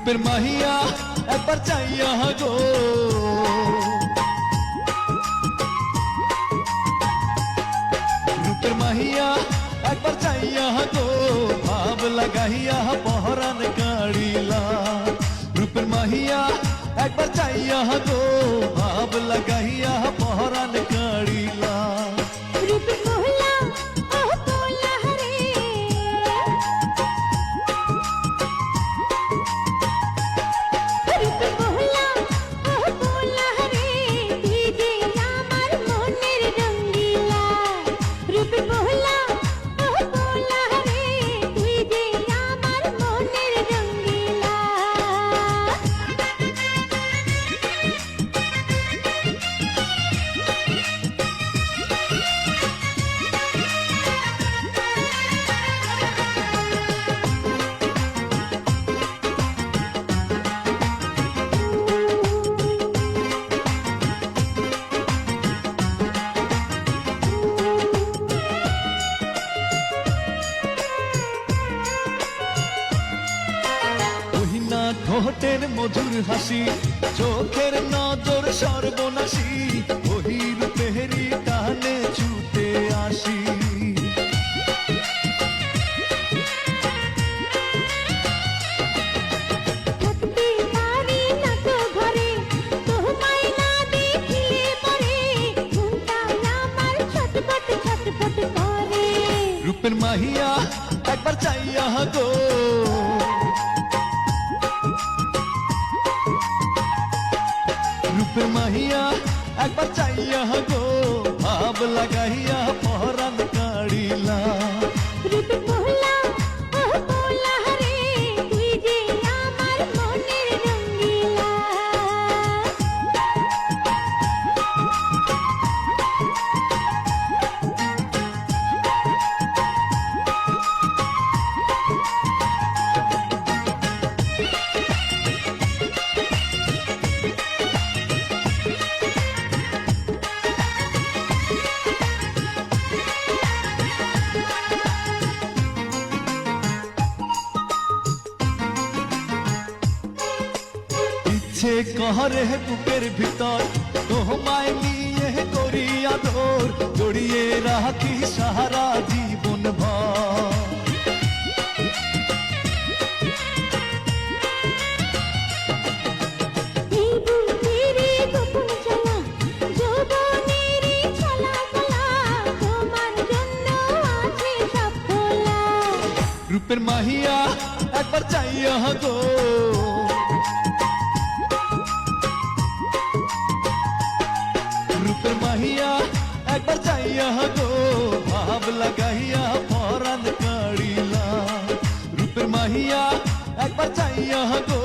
রূপের মাহিয়া একবার চাইয়া গো, রূপের মাহিয়া একবার চাইয়া গো, ভাব লাগাইয়া পহরান কাড়িলা। রূপের মাহিয়া একবার চাইয়া গো, ভাব লাগাইয়া পহরান কাড়িলা। রূপের মহলা ওহ পোলা রে, রূপের মহলা ওহ পোলা রে, ভিজে আমার মনের রঙ্গিলা। রূপের মহলা ওহ পোলা রে, ভিজে আমার মনের রঙ্গিলা। ওহিনা ঠোঁটের মধুর হাসি, চোখের নজর সর্বনাশী, ওহি রূপেরি টানে ছুটে আসি। থাকতে পারি না তো ঘরে, তোমায় না দেখিলে পরে, মনটা আমার ছটফট ছটফট করে। রূপের মাহিয়া একবার চাইয়া গো, রূপের মাহিয়া একবার চাইয়া গো, ভাব লাগাইয়া পহরান কাড়িলা। রূপের মহলা ওহ পোলা রে, তুই যে আমার মনের রঙ্গিলা। ইচ্ছে কহরে বুকের ভিতর, তোমায় নিয়ে করি আদর, জড়িয়ে রাখি সারা জীবন ভর। এই বুকেরে গোপন জ্বালা, যৌবনেরই ছলা কলা, তোমার জন্য আছে সব খোলা। রূপের মাহিয়া একবার চাইয়া গো, রূপের মাহিয়া একবার চাইয়া গো, ভাব লাগাইয়া পহরান কাড়িলা। রূপের মাহিয়া একবার চাইয়া গো,